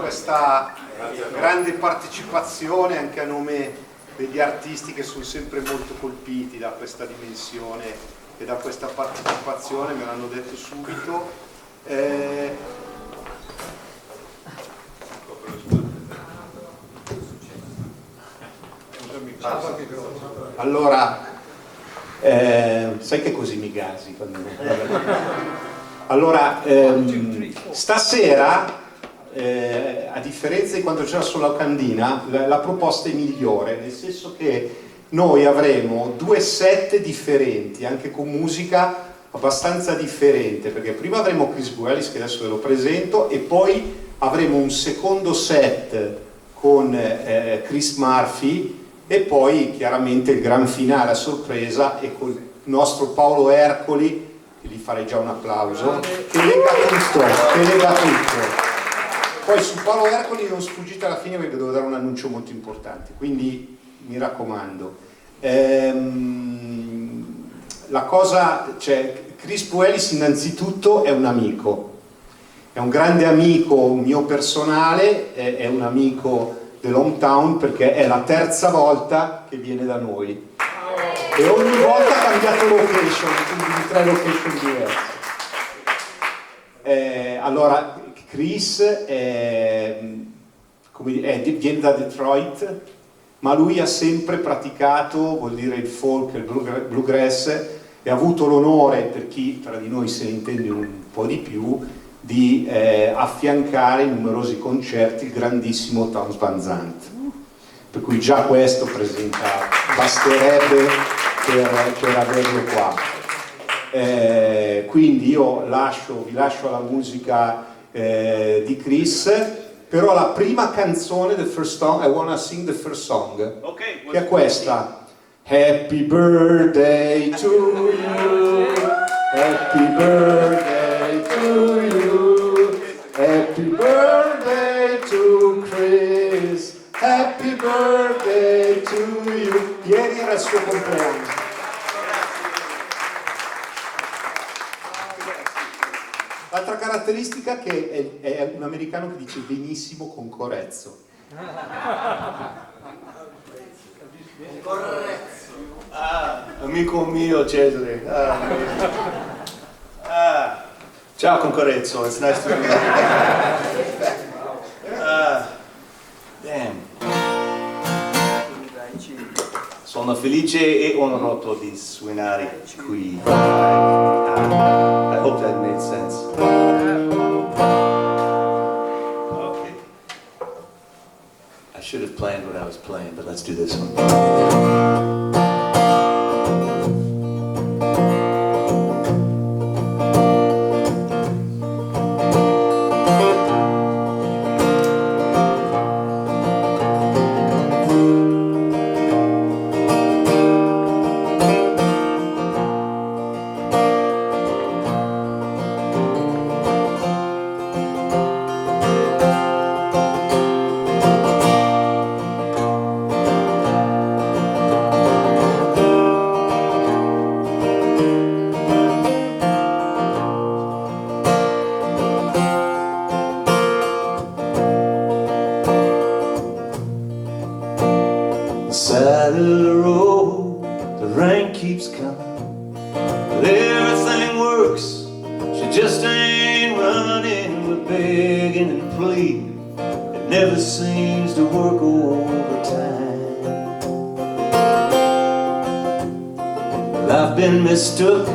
questa grande partecipazione anche a nome degli artisti che sono sempre molto colpiti da questa dimensione e da questa partecipazione, me l'hanno detto subito. Allora, sai che così mi gasi quando... Allora, stasera, a differenza di quando c'era sulla locandina, la proposta è migliore, nel senso che noi avremo due set differenti, anche con musica abbastanza differente, perché prima avremo Chris Buhalis, che adesso ve lo presento, e poi avremo un secondo set con Chris Murphy, e poi chiaramente il gran finale a sorpresa e col nostro Paolo Ercoli, che gli farei già un applauso, che lega tutto. Poi su Paolo Ercoli non sfuggite alla fine perché devo dare un annuncio molto importante, quindi mi raccomando. La cosa, cioè, Chris Buhalis innanzitutto è un amico, è un grande amico mio personale, è un amico dell'hometown perché è la terza volta che viene da noi. E ogni volta ha cambiato location, quindi 3 location diverse. Allora, Chris viene da Detroit, ma lui ha sempre praticato, vuol dire il folk, il bluegrass, e ha avuto l'onore, per chi tra di noi se ne intende un po' di più, di affiancare in numerosi concerti il grandissimo Townes Van Zandt. Per cui già questo basterebbe per averlo qua. Quindi io vi lascio alla musica di Chris, però la prima canzone, the first song, I wanna sing the first song, okay, che è questa: Happy birthday to you, happy birthday to you, happy birthday to Chris, happy birthday to you. Ieri era il suo compleanno. L'altra caratteristica è che è un americano che dice benissimo concorrezzo. Amico mio Cesare. Ciao Concorrezzo, it's nice to meet you. Damn. Sono felice e onorato di suonare qui. I hope that made sense. Okay. I should have planned what I was playing, but let's do this one. Side of the road, the rain keeps coming, but everything works. She just ain't running, we're begging and pleading. It never seems to work overtime. Well, I've been mistook,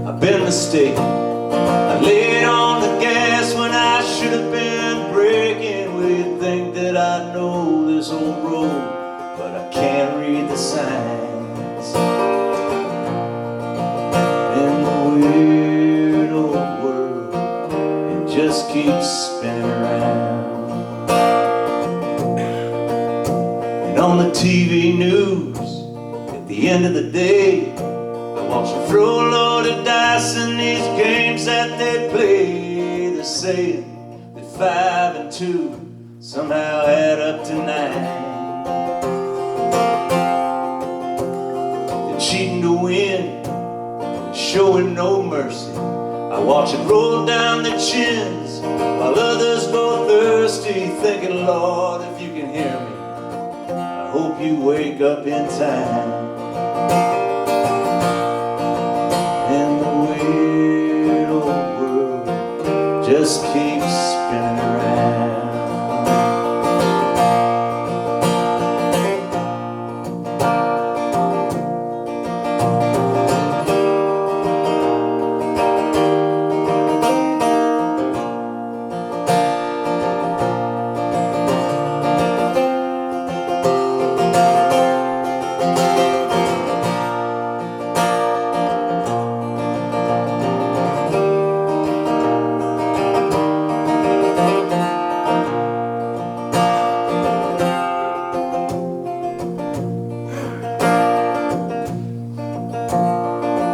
I've been mistaken. I laid on the gas when I should have been braking. Well, you think that I know this old road, but I can't read the signs. In the weird old world, it just keeps spinning around. And on the TV news, at the end of the day, I watch them throw a load of dice in these games that they play. They're saying that 5 and 2 somehow add up to 9. Cheating to win, showing no mercy. I watch it roll down their chins while others go thirsty. thinking, Lord, if you can hear me, I hope you wake up in time. And the weird old world just keeps spinning around.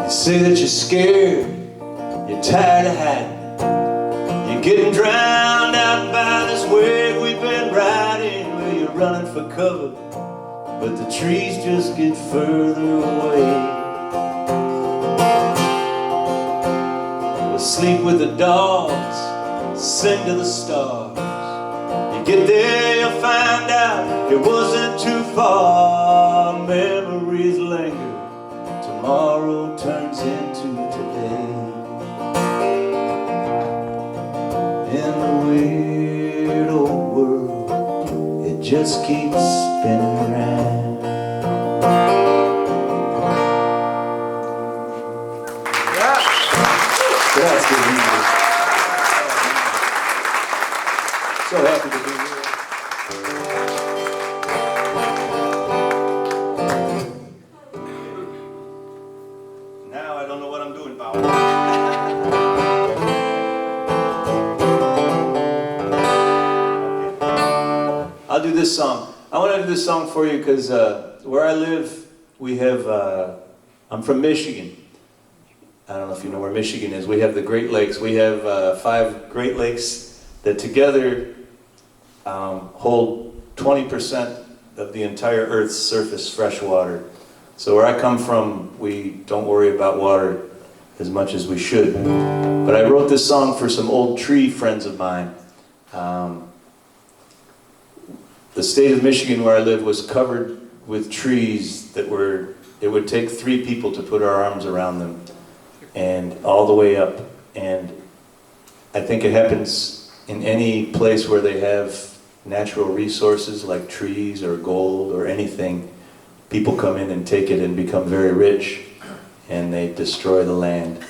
Say that you're scared, you're tired of hiding, you're getting drowned out by this wave we've been riding. Well, you're running for cover, but the trees just get further away. We'll sleep with the dogs, sing to the stars. You get there, you'll find out it wasn't too far. Memories linger, tomorrow turns into today. In the weird old world, it just keeps spinning around. Grazie. So happy to be here. Now I don't know what I'm doing, Paolo. I'll do this song. I want to do this song for you because where I live, we have, I'm from Michigan. I don't know if you know where Michigan is. We have the Great Lakes. We have 5 Great Lakes that together hold 20% of the entire Earth's surface fresh water. So where I come from, we don't worry about water as much as we should. But I wrote this song for some old tree friends of mine. The state of Michigan where I live was covered with trees that were, it would take 3 people to put our arms around them, and all the way up. And I think it happens in any place where they have natural resources like trees or gold or anything. People come in and take it and become very rich, and they destroy the land.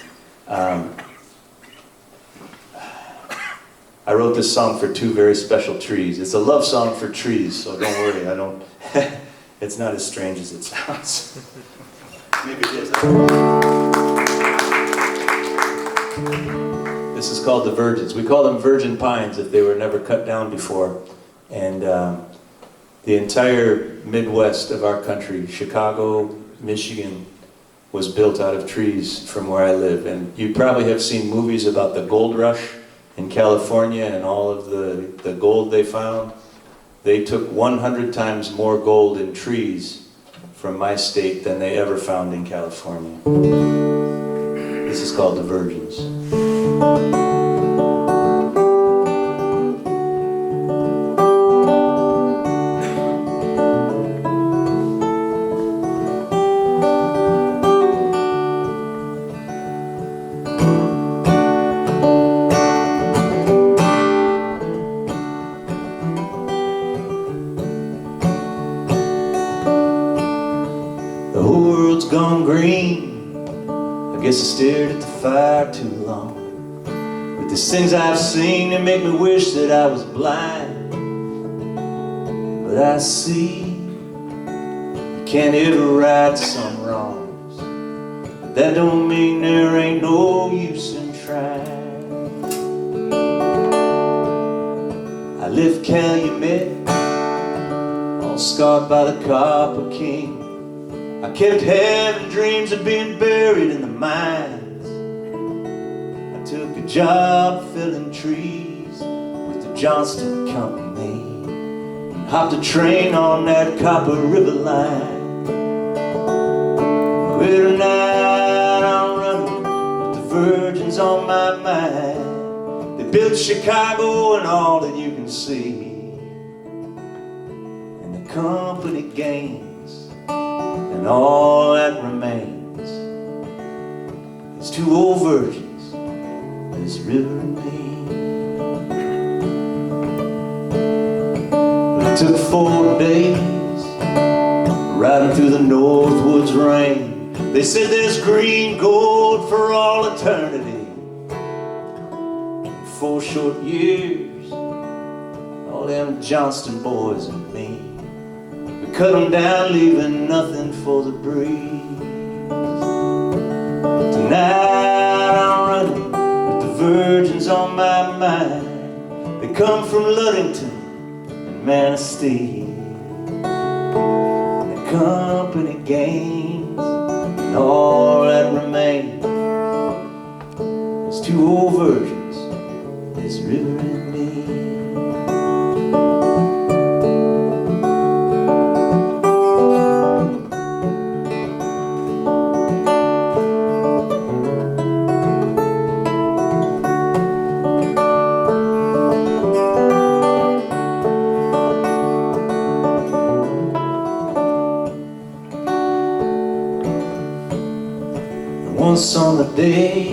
I wrote this song for 2 very special trees. It's a love song for trees, so don't worry, I don't, it's not as strange as it sounds. Maybe it is. This is called the Virgins. We call them virgin pines if they were never cut down before. And the entire Midwest of our country, Chicago, Michigan, was built out of trees from where I live. And you probably have seen movies about the gold rush in California and all of the gold they found. They took 100 times more gold in trees from my state than they ever found in California. This is called the Virgins. The whole world's gone green. I guess I stared at the fire too long. But these things I've seen, they make me wish that I was blind. But I see you can't ever right some wrongs, but that don't mean there ain't no use in trying. I left Calumet, all scarred by the Copper King. I kept having dreams of being buried in the mines. I took a job felling trees with the Johnston Company, and hopped a train on that Copper River line. Well, tonight I'm running with the Virgins on my mind. They built Chicago and all that you can see. company gains, and all that remains is two old virgins, this river and me. It took 4 days riding through the Northwoods rain. They said there's green gold for all eternity. 4 short years, all them Johnston boys and me, we cut them down, leaving nothing for the breeze. Tonight I'm running with the virgins on my mind. They come from Ludington and Manistee. The company gains, and all that remains is two old virgins, this river and me. Once on the day,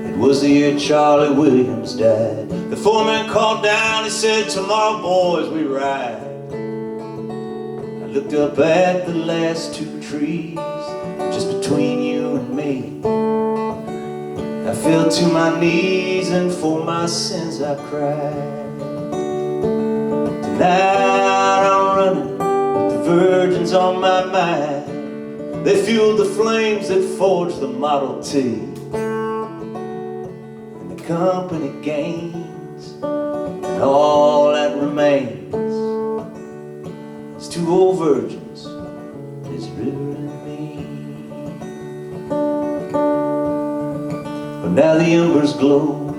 it was the year Charlie Williams died. The foreman called down, he said, tomorrow boys we ride. I looked up at the last 2 trees, just between you and me. I fell to my knees and for my sins I cried. Tonight I'm running with the virgins on my mind. They fueled the flames that forged the Model T. And the company gains, and all that remains is two old virgins, this river and me. But now the embers glow,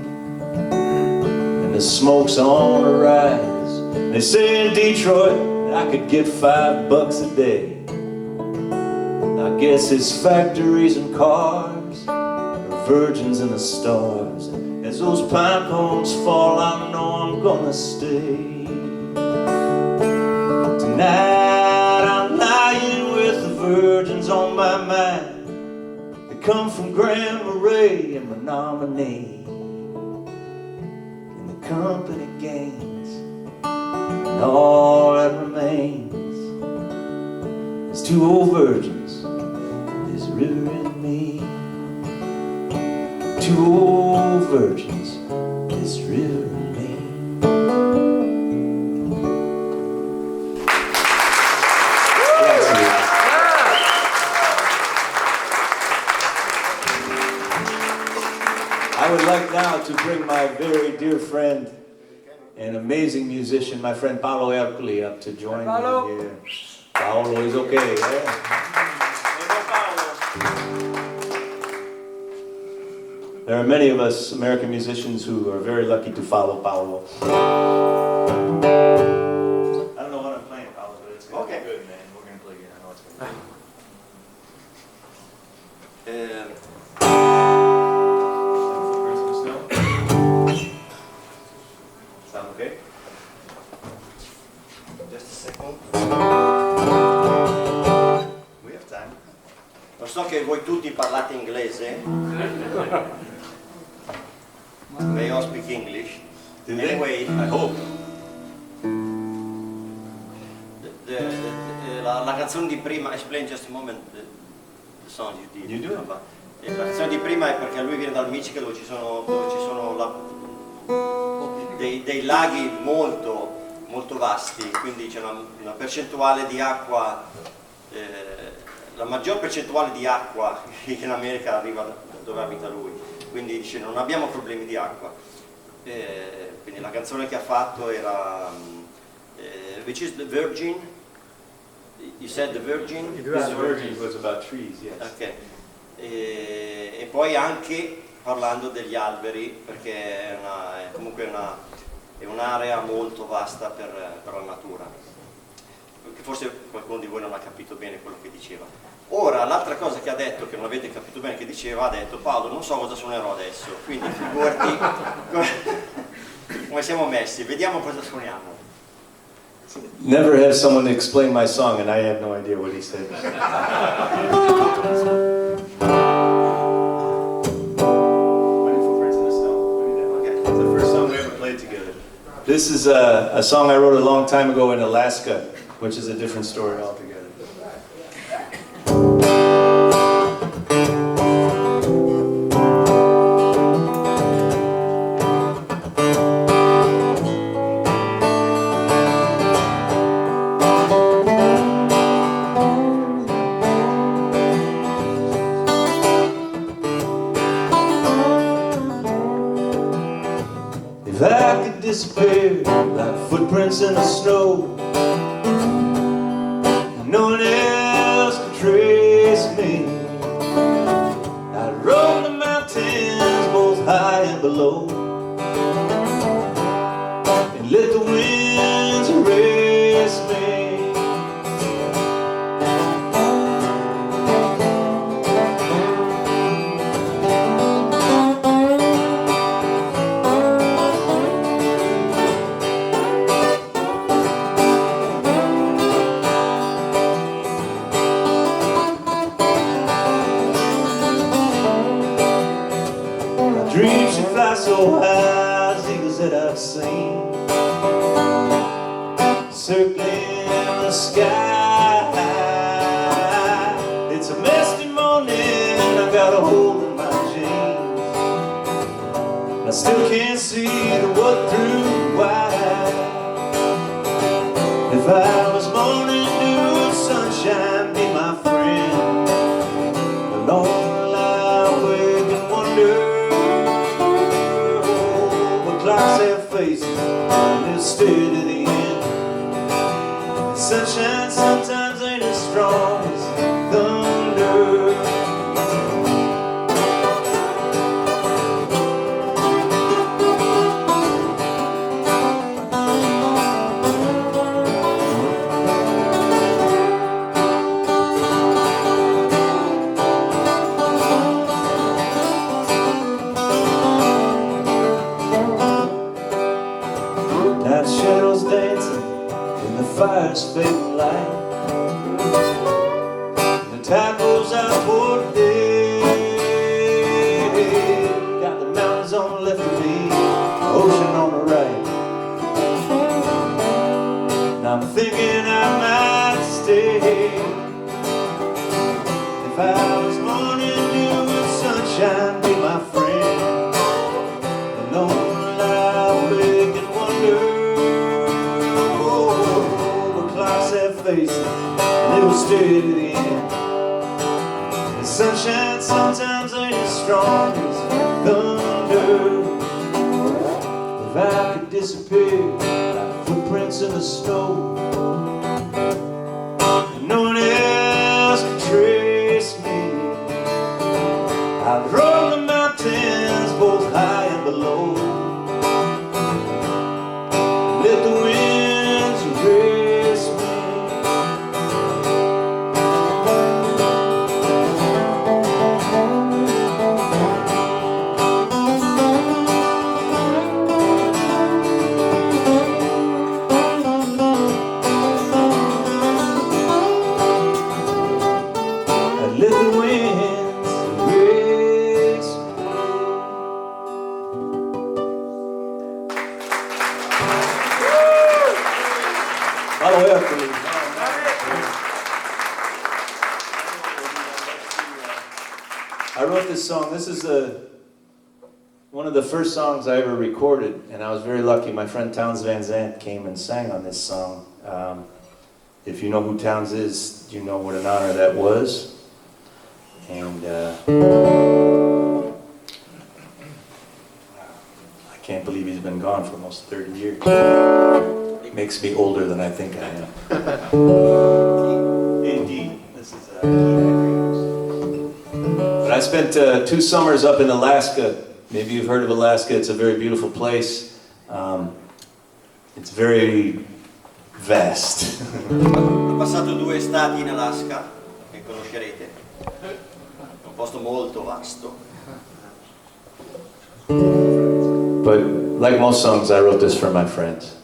and the smoke's on the rise. They say in Detroit I could get $5 a day. I guess it's factories and cars, or virgins in the stars. As those pine cones fall, I know I'm gonna stay. Tonight I'm lying with the virgins on my mind. They come from Grand Marais and Menominee. And the company gains, and all that remains is two old virgins, this river and me. Two old virgins, this river and me. I would like now to bring my very dear friend and amazing musician, my friend Paolo Ercoli, up to join me here. Paolo is okay, yeah? There are many of us American musicians who are very lucky to follow Paolo. I don't know what I'm playing, Paolo, but it's gonna be good, man. We're gonna play it. I know it's gonna be good. Sound okay? Just a second. We have time. Lo so che voi tutti parlate inglese. They all speak English. Do they? Anyway, I hope. La canzone di prima, explain just a moment the song you did. You do? La canzone di prima è perché lui viene dal Michigan dove ci sono dei laghi molto vasti, quindi c'è una percentuale di acqua, la maggior percentuale di acqua in America arriva da dove abita lui, quindi dice non abbiamo problemi di acqua. Quindi la canzone che ha fatto era which is the Virgin? You said the Virgin? The Virgin was about trees, yes. Ok. E poi anche parlando degli alberi, perché è comunque un'area molto vasta per la natura. Che forse qualcuno di voi non ha capito bene quello che diceva. Ora, l'altra cosa che ha detto, che non avete capito bene che diceva, ha detto Paolo, non so cosa suonerò adesso, quindi figurati come siamo messi, vediamo cosa suoniamo. never have someone explain my song and I have no idea what he said. It's the first song we ever played together. This is a song I wrote a long time ago in Alaska, which is a different story altogether. If I could disappear like footprints in the snow, no one else could trace me, I'd roam the mountains both high and below, and let the winds erase me. Dreams should fly so high as eagles that I've seen, circling the sky. It's a misty morning, I got a hole in my jeans, I still can't see the wood through wide. If I was morning dew, sunshine be my friend, alone I'll wake and wonder. Clocks have faces and they'll stay to the end. And sunshine sometimes ain't as strong as thunder. Night shadows dancing in the fire's fading light, the tide goes out toward the day. Got the mountains on the left of me, the ocean on the right, and I'm thinking I might stay. If I was morning dew and sunshine be my friend, alone I'll wake and wonder. Faces, and it'll stay to the end. And sunshine sometimes ain't as strong as thunder. If I could disappear like footprints in the snow, and no one else could trace me, I'd roam the mountains both high and below, let the winds erase me. Paolo Ercoli. I wrote this song. This is one of the first songs I ever recorded, and I was very lucky. My friend Townes Van Zandt came and sang on this song. If you know who Townes is, you know what an honor that was. And I can't believe he's been gone for almost 30 years. It makes me older than I think I am. Indeed. This is but I spent 2 summers up in Alaska. Maybe you've heard of Alaska. It's a very beautiful place. It's very vast. Ho passato 2 estati in Alaska, che conoscerete. È un posto molto vasto. But like most songs, I wrote this for my friends.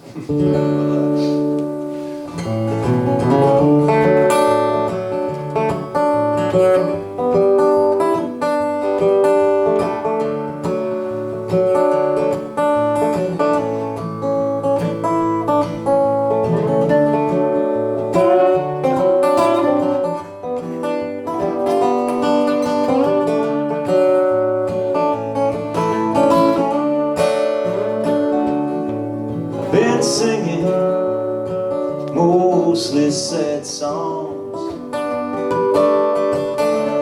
Been singing mostly sad songs,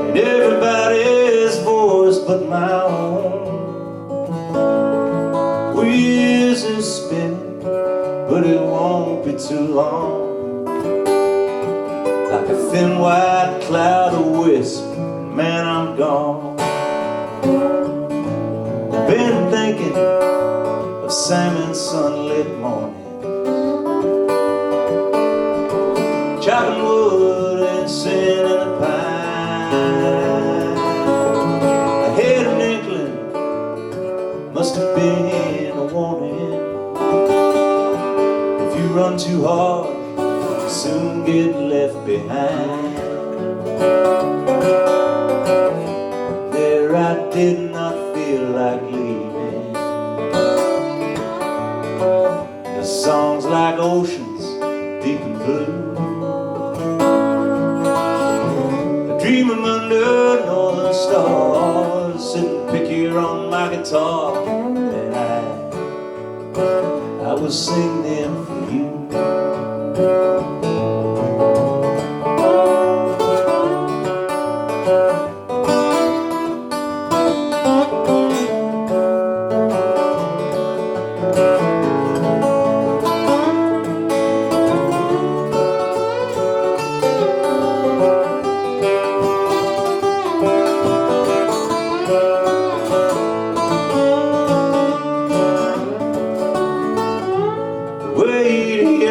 and everybody's voice but my own. Wheels are spinning, but it won't be too long. Like a thin white cloud of wisp, man, I'm gone. Been thinking of salmon sunlit mornings, chopping wood and singing the pine. I had an inkling, must have been a warning. If you run too hard, you'll soon get left behind. There I did not feel like leaving. The songs like oceans, deep and blue. I dream of under northern stars, sit and pick here on my guitar, and I will sing them for you.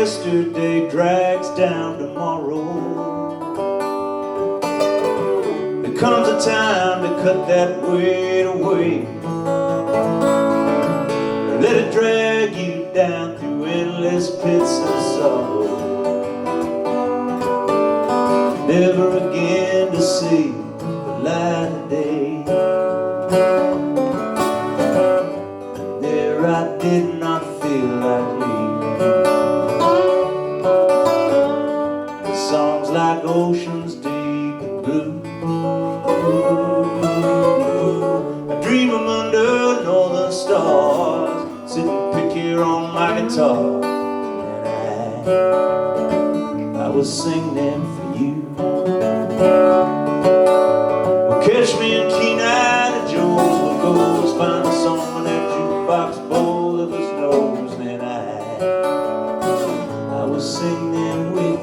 Yesterday drags down tomorrow. There comes a time to cut that weight away. Let it drag you down through endless pits of sorrow, never again to see the light of day. There I did not feel like leaving. Songs like oceans deep and blue. I dream of under northern stars, sit and pick here on my guitar, and I will sing them for you. Well, catch me in Keen-eyed Joe's, we'll go find a song in that jukebox bowl of his nose, and I will sing them with you.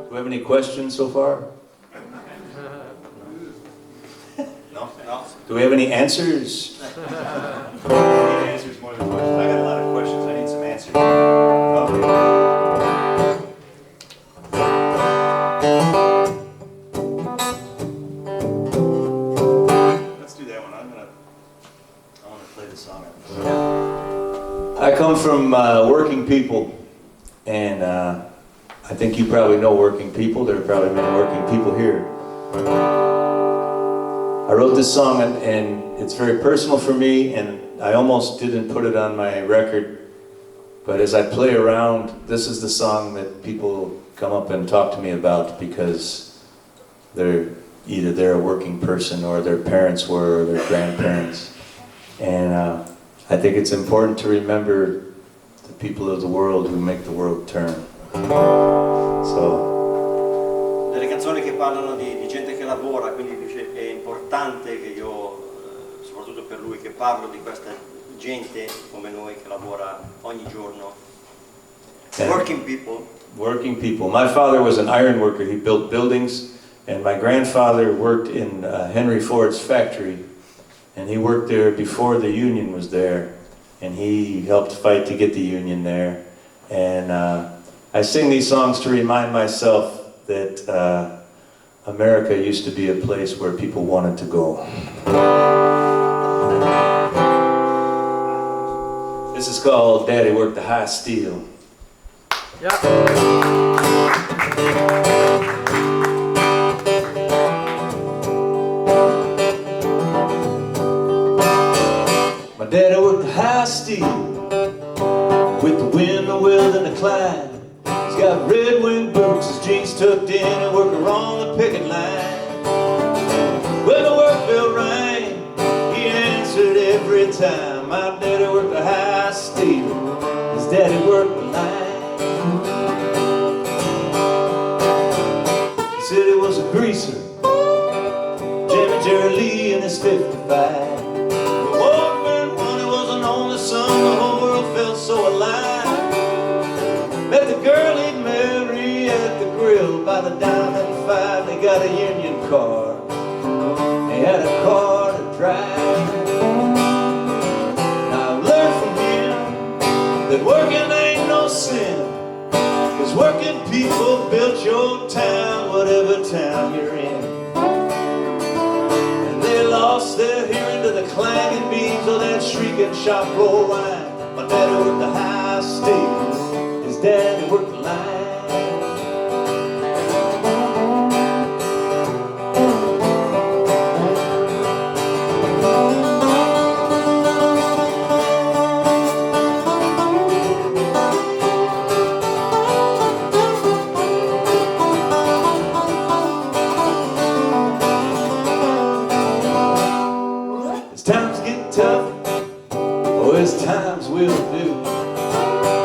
Do we have any questions so far? No, no. Do we have any answers? I need answers more than questions. I got a lot of questions. I need some answers. Okay. Let's do that one. I want to play the song. I come from working people, and I think you probably know working people. There are probably many working people here. I wrote this song, and it's very personal for me, and I almost didn't put it on my record, but as I play around, this is the song that people come up and talk to me about because either they're a working person or their parents were or their grandparents. And I think it's important to remember the people of the world who make the world turn. So, delle canzoni che parlano di gente che lavora, quindi dice è importante che io, soprattutto per lui, che parlo di questa gente come noi che lavora ogni giorno. Working people. Working people. My father was an iron worker. He built buildings, and my grandfather worked in Henry Ford's factory. and he worked there before the Union was there, and he helped fight to get the Union there. And I sing these songs to remind myself that America used to be a place where people wanted to go. This is called Daddy Worked the High Steel. Yeah. My daddy worked the high steel with the wind, the wind, and the climb. He's got red wing boots, his jeans tucked in, and work along the picket line. When the work bell rang, he answered every time. My daddy worked the high steel, his daddy worked the line. He said he was a greaser, Jimmy Jerry Lee in his 55. The whole world felt so alive. Met the girl he'd marry at the grill by the Diamond Five. They got a Union car, they had a car to drive. Now I've learned from him that working ain't no sin, 'cause working people built your town, whatever town you're in. Lost their hearing to the clanging beams of that shrieking shop floor wine. My daddy worked the high steel, his daddy worked the line. Times get tough, oh, as times will do.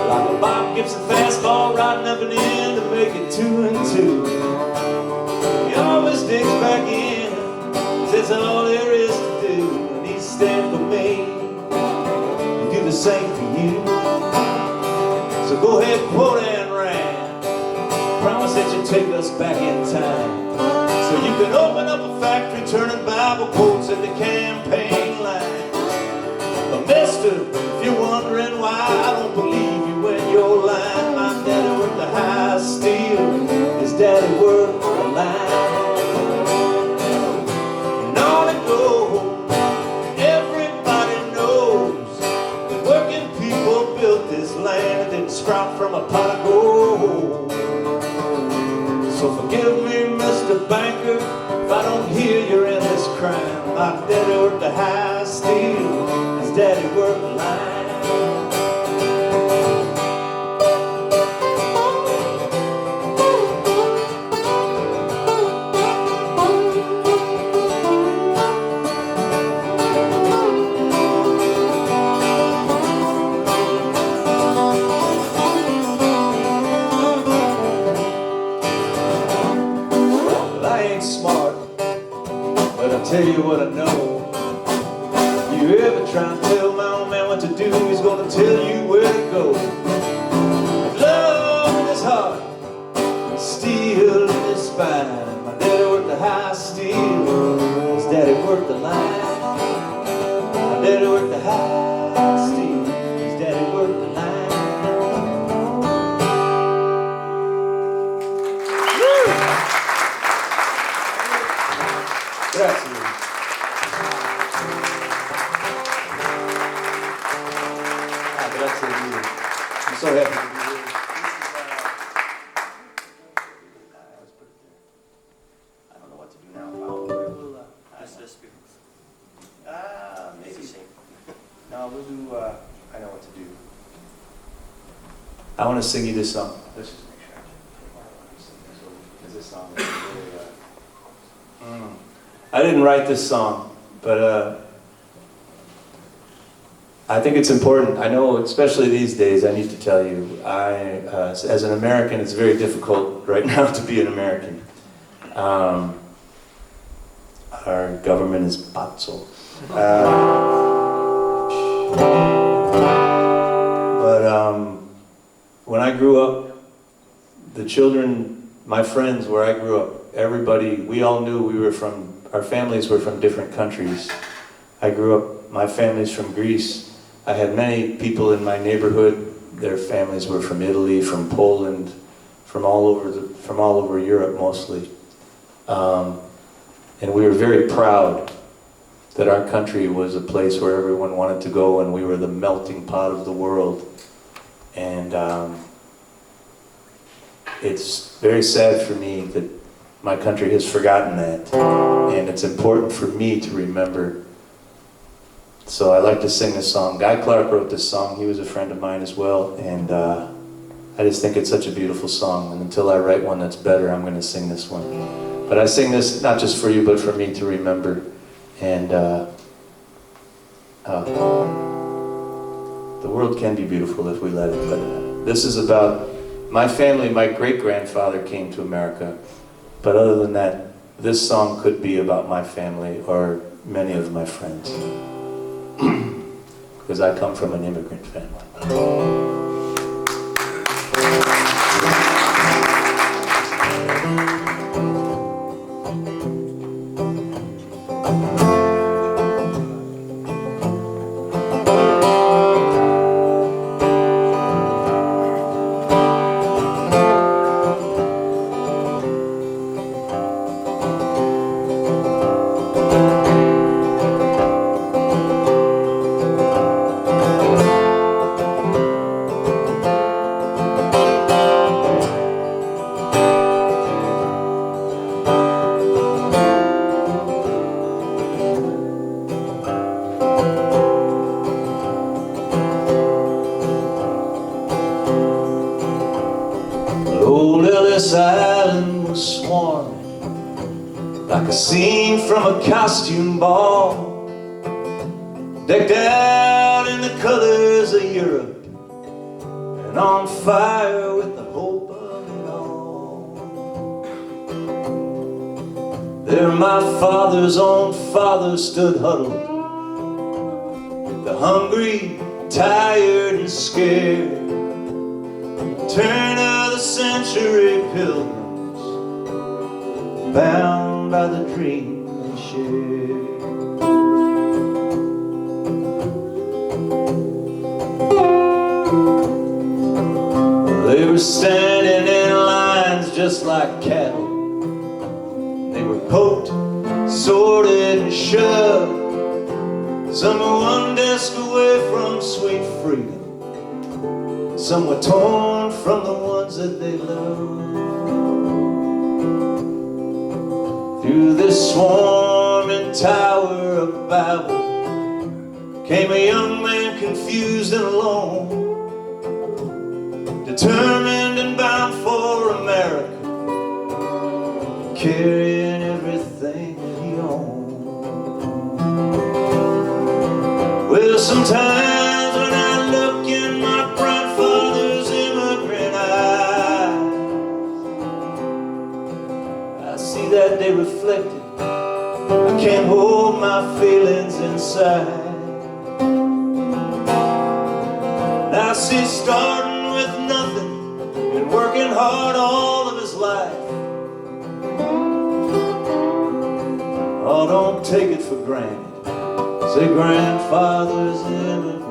Like a Bob Gibson fastball riding up and in to make it 2 and 2. He always digs back in, says all there is to do, and he stand for me, and do the same for you. So go ahead, quote Anne Rand, promise that you'll take us back in time, so you can open up a factory turning Bible quotes into campaign lines. But mister, if you're wondering why I don't believe you when you're lying, my daddy worked the high steel, his daddy worked the line. And on it goes, everybody knows that working people built this land and didn't sprout from a pot of gold. So forgive me, Mr. Banker, if I don't hear you're in this crime. My daddy worked the high steel, his daddy worked the line. Smart, but I'll tell you what I know. You ever try and tell my old man what to do, he's gonna tell you where to go. Love in his heart, steel in his spine. My daddy worked the high steel, his daddy worked the line. My daddy worked the high steel, his daddy worked the line. Grazie. Grazie mille. I'm so happy to be here. I don't know what to do now, Paolo. This people. Maybe. No, we'll do, I know what to do. I want to sing you this song. Let's just make sure I sing this over, because this song is really, I didn't write this song, but I think it's important. I know, especially these days, I need to tell you, as an American, it's very difficult right now to be an American. Our government is pazzo. But when I grew up, the children, my friends where I grew up, everybody, we all knew we were from, our families were from different countries. I grew up, my family's from Greece. I had many people in my neighborhood, their families were from Italy, from Poland, from all over Europe mostly. And we were very proud that our country was a place where everyone wanted to go, and we were the melting pot of the world. And it's very sad for me that my country has forgotten that, and it's important for me to remember. So I like to sing this song. Guy Clark wrote this song. He was a friend of mine as well, and I just think it's such a beautiful song, and until I write one that's better, I'm going to sing this one. But I sing this not just for you, but for me to remember. And the world can be beautiful if we let it, but this is about my family. My great-grandfather came to America, but other than that, this song could be about my family or many of my friends, because I come from an immigrant family. This island was swarming like a scene from a costume ball, decked out in the colors of Europe and on fire with the hope of it all. There my father's own father stood huddled, the hungry, tired and scared, turn of the century pilgrims, bound by the dream they shared. They were standing in lines just like cattle. They were poked, sorted and shoved. Some were one desk away from sweet freedom. Some were torn from the ones that they loved. Through this swarming tower of Babel came a young man confused and alone, determined and bound for America, carrying everything that he owned. Well, sometimes when I look in my grandfather's immigrant eyes, I see that they reflected. I can't hold my feelings inside. And I see starting with nothing and working hard all of his life. Oh, don't take it for granted. Say grandfather's immigrant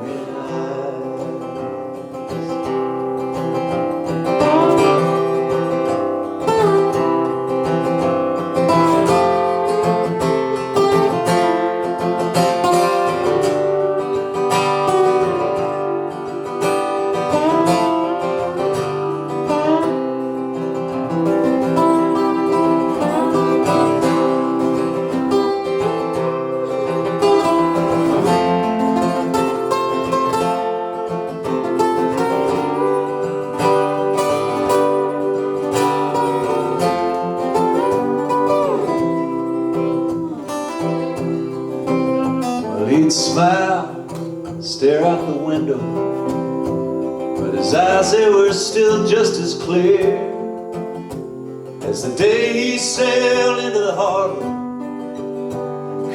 He'd smile, stare out the window, but his eyes, they were still just as clear as the day he sailed into the harbor,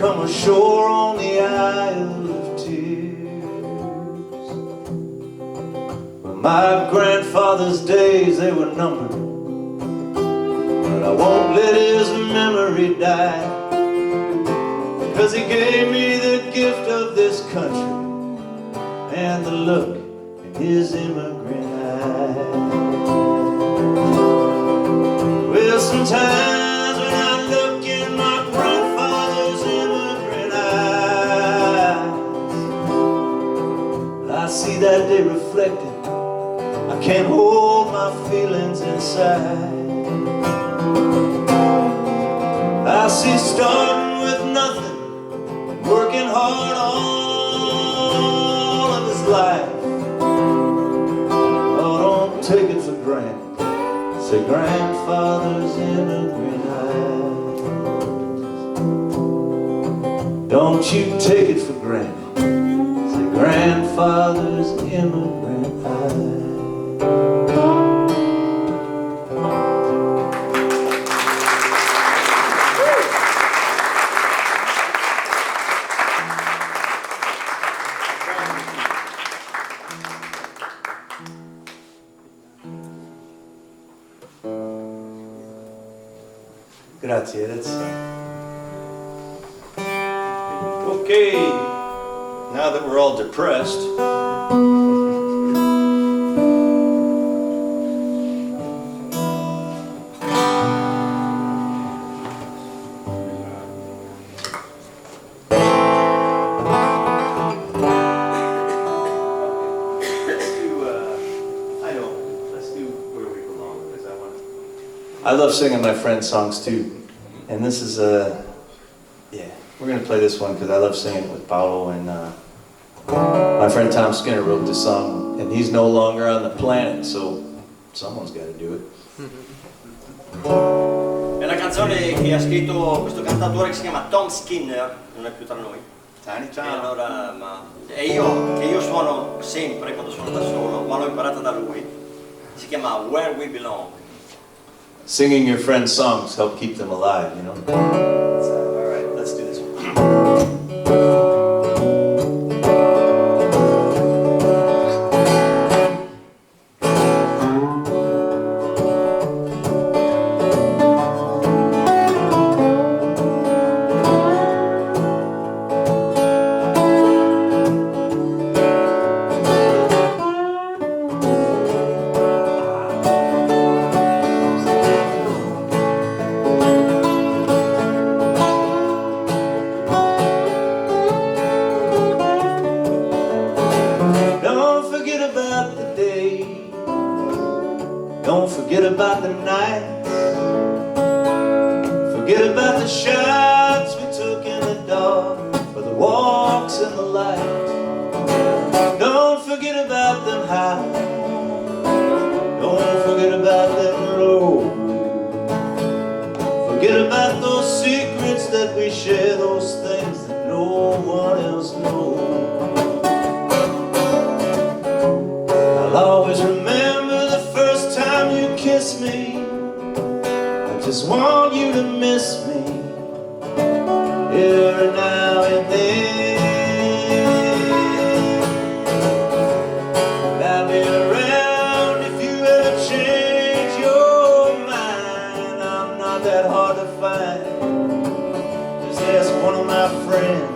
come ashore on the Isle of Tears. Well, my grandfather's days, they were numbered, but I won't let his memory die, 'cause he gave me the gift of this country and the look in his immigrant eyes. Well, sometimes when I look in my grandfather's immigrant eyes, I see that day reflected. I can't hold my feelings inside. I see starting with nothing, working hard all of his life. Oh, don't take it for granted. Say grandfather's immigrant eyes. Don't you take it for granted. Say grandfather's immigrant eyes. Grazie, that's Okay, now that we're all depressed, I love singing my friends' songs too, and this is yeah, we're gonna play this one because I love singing it with Paolo, and my friend Tom Skinner wrote this song, and he's no longer on the planet, so someone's got to do it. È una canzone che ha scritto questo cantautore che si chiama Tom Skinner, non è più tra noi. Tiny E Tom. allora, e io suono sempre quando sono da solo, ma l'ho imparata da lui. Si chiama Where We Belong. Singing your friends' songs help keep them alive, you know? All right, let's do this one. Don't forget about the nights. Forget about the shots we took in the dark, or the walks in the light. Don't forget about them high. Don't forget about them low. Forget about those secrets that we share, those things that no one else knows. I'll always remember the first time you kissed me. I just want you to miss me every now and then. I'll be around if you ever change your mind. I'm not that hard to find. Just ask one of my friends.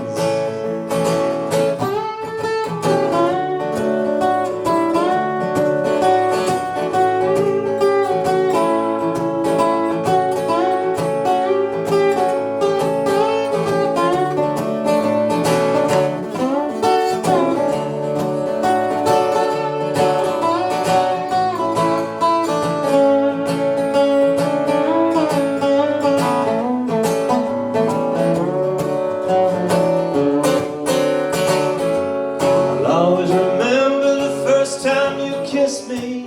Me.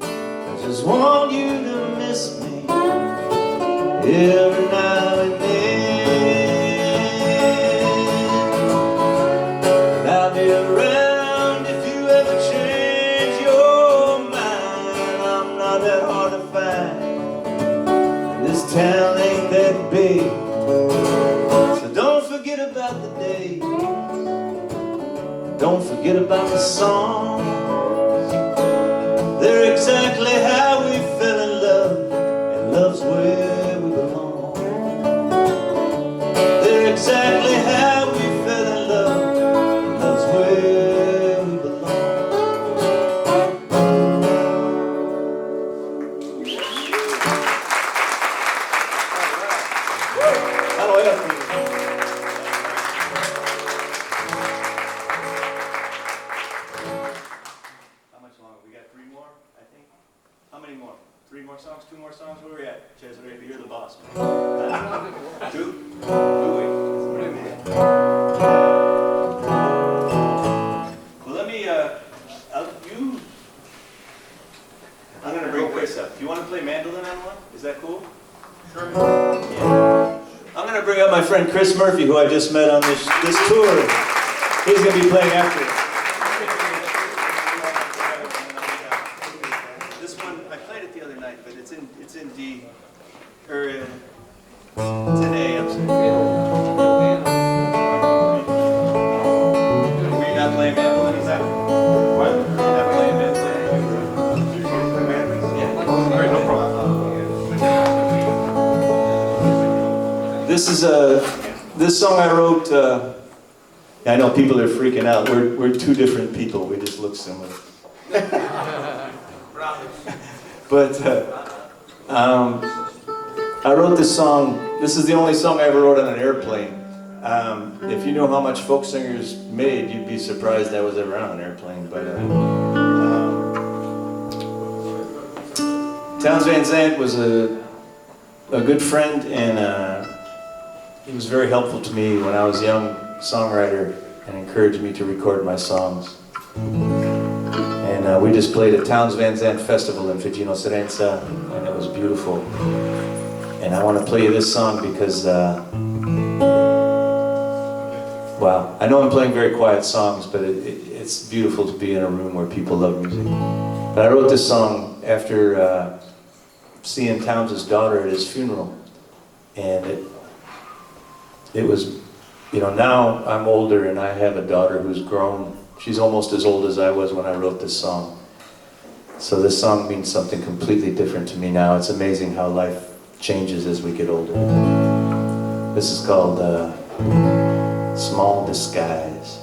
I just want you to miss me every now and then. And I'll be around if you ever change your mind. I'm not that hard to find, and this town ain't that big. So don't forget about the day. Don't forget about the song. They're exactly how we fell in love, and love's where we belong. They're exactly how we fell in love. Is that cool? Sure. Yeah. I'm going to bring up my friend Chris Murphy, who I just met on this tour. He's going to be playing after us. This one, I played it the other night, but it's in D, or it's in A, I'm sorry. Were you not playing mandolin? Is that what? You're not playing mandolin? Yeah. All right, no problem. This song I wrote. I know people are freaking out. We're two different people. We just look similar. But I wrote this song. This is the only song I ever wrote on an airplane. If you know how much folk singers made, you'd be surprised I was ever on an airplane. But Townes Van Zandt was a good friend, and he was very helpful to me when I was a young songwriter and encouraged me to record my songs. And we just played at Townes Van Zandt Festival in Figino Serenza, and it was beautiful. And I want to play you this song because, well, I know I'm playing very quiet songs, but it's beautiful to be in a room where people love music. But I wrote this song after seeing Townes' daughter at his funeral, and it was, you know, now I'm older and I have a daughter who's grown. She's almost as old as I was when I wrote this song. So this song means something completely different to me now. It's amazing how life changes as we get older. This is called Small Disguise.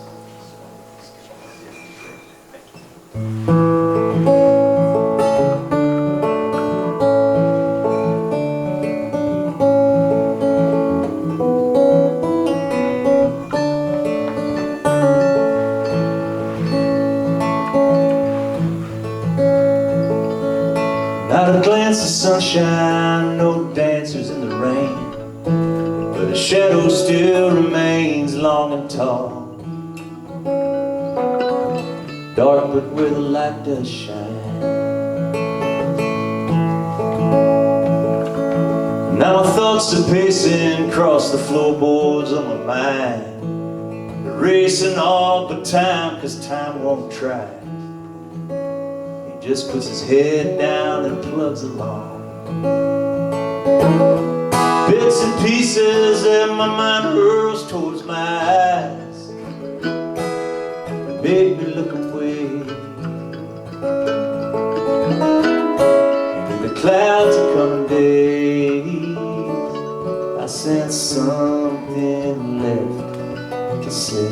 Not a glance of sunshine, no dancers in the rain, but the shadow still remains long and tall, dark but where the light does shine. Now my thoughts are pacing across the floorboards of my mind, racing all but time, 'cause time won't try. Just puts his head down and plugs along. Bits and pieces that my mind hurls towards my eyes, make me look away. And in the clouds of coming days, I sense something left to say.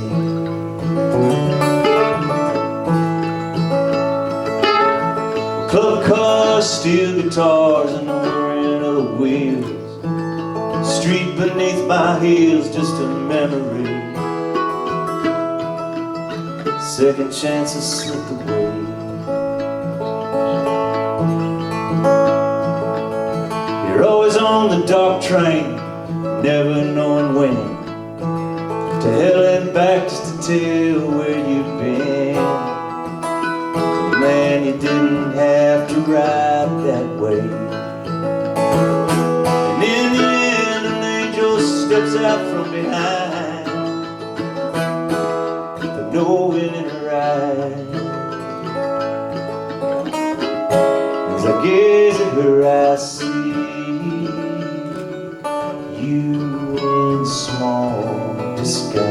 Club cars, steel guitars, and the whirring of the wheels. Street beneath my heels, just a memory. Second chances slip away. You're always on the dark train, never knowing when. To hell and back just to tell where you've been. Man, you didn't have to ride that way. And in the end, an angel steps out from behind, with no wind in her eyes. As I gaze at her, I see you in small disguise.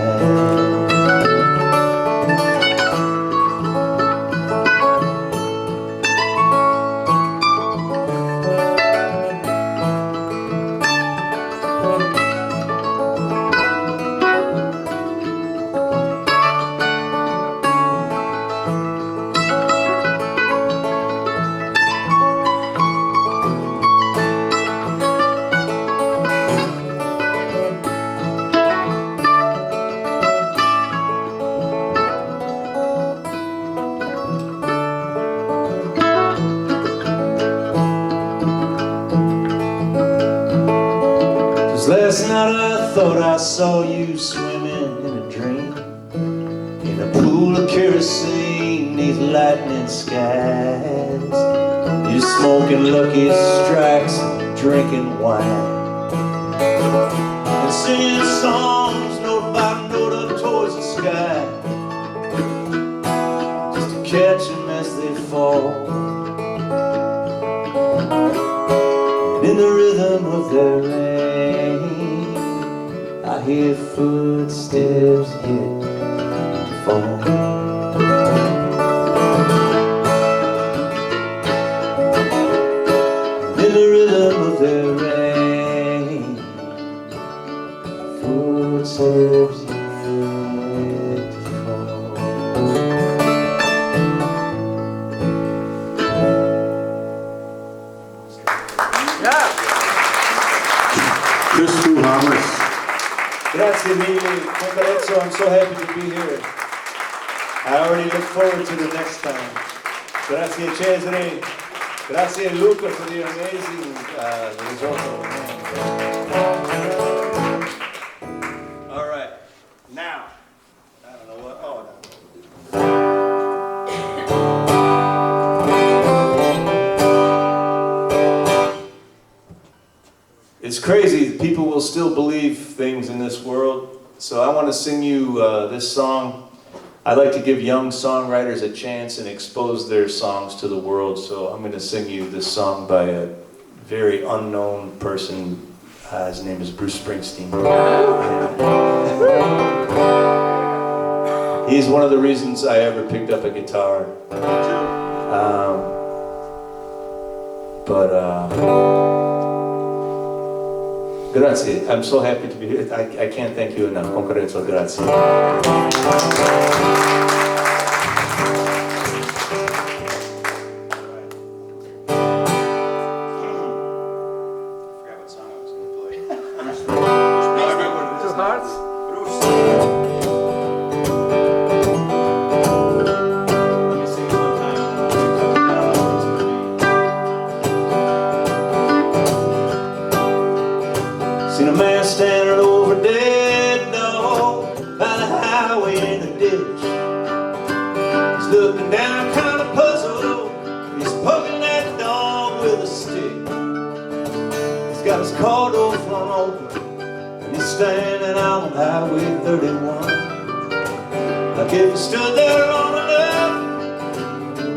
Last night I thought I saw you swimming in a dream, in a pool of kerosene neath lightning skies. You smoking Lucky Strikes, drinking wine and singing songs note by note up towards the sky, just to catch them as they fall. And in the rhythm of their rain, I hear footsteps yet to fall. In the rhythm of their rain, footsteps yet to fall. Chris Buhalis. Grazie mille, Congrezzo, I'm so happy to be here. I already look forward to the next time. Grazie Cesare. Grazie Luca for the amazing risotto. All right, now, I don't know what, oh, It's crazy, people will still believe things in this world. So I want to sing you this song. I like to give young songwriters a chance and expose their songs to the world. So I'm going to sing you this song by a very unknown person. His name is Bruce Springsteen. He's one of the reasons I ever picked up a guitar. Grazie, I'm so happy to be here. I can't thank you enough. Concorrenzo, grazie. Seen a man standing over a dead dog by the highway in the ditch. He's looking down kind of puzzled. He's poking that dog with a stick. He's got his car door flung open and he's standing out on Highway 31. Like if he stood there long enough,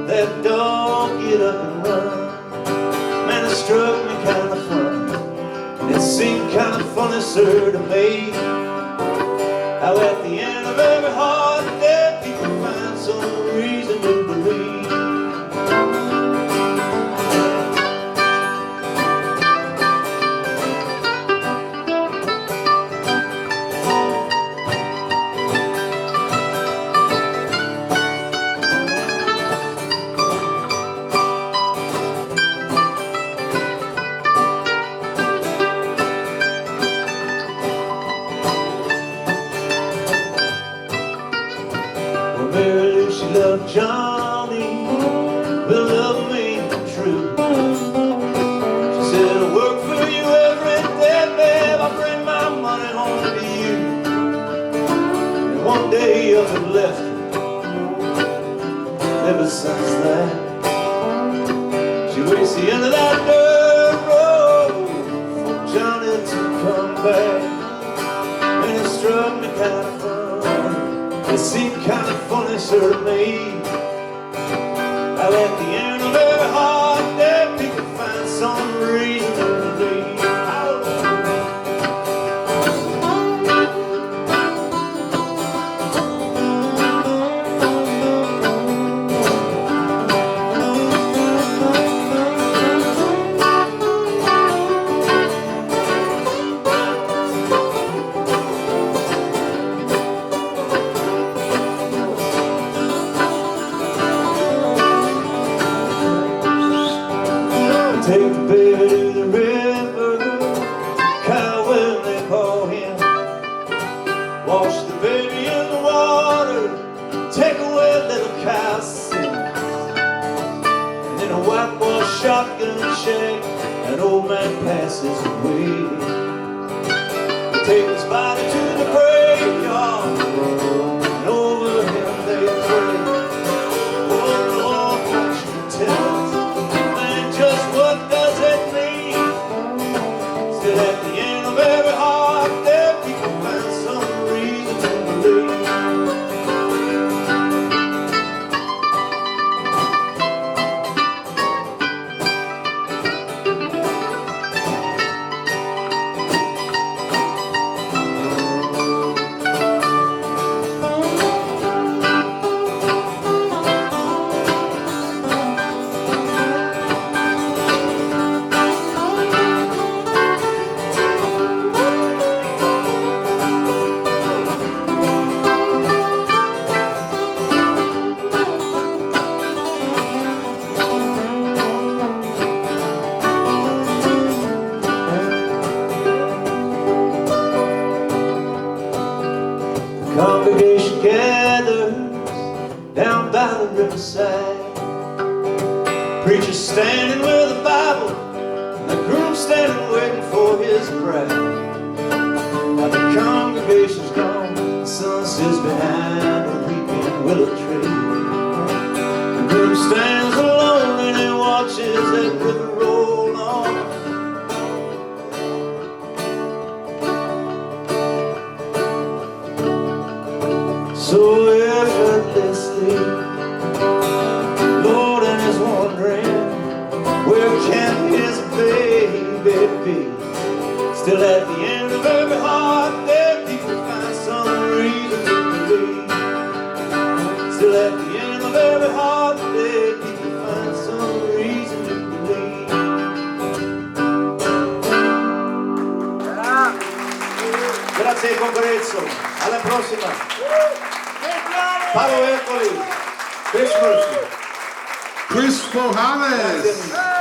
that dog get up and run. Man, it struck me kind of funny. It seemed kind of funny, sir, to me, how at the end of every hard day people find some reason to believe. Mary Lou, she loved Johnny with a love made true. She said, I work for you every day, babe, I bring my money home to you. And one day up and left her. Ever since that, she waits the end of that dirt road for Johnny to come back. And it struck me kind of funny. It seemed kind of funny, sir, to me, how at the end of every hard day people find some reason to believe. Take the baby to the river, Kyle when they call him. Wash the baby in the water, take away little Kyle's sins. And in a whitewash shotgun shack, an old man passes away. They take his body to the graveyard, and over him they pray. Oh Lord, won't you tell us, man, just what does it mean gathers down by the riverside. Preacher standing with a Bible, and the groom standing waiting for his bride. Now the congregation's gone, the sun sits behind a weeping willow tree. The groom stands alone and he watches that river roll on. So effortlessly, Lord and is wondering, where can his baby be? Still at the end of every heart there people find some reason to believe. Still at the end of every heart there people find some reason to believe. Grazie Congresso, alla prossima. Paolo Ercoli, Chris Murphy. Chris Buhalis. Grazie amici.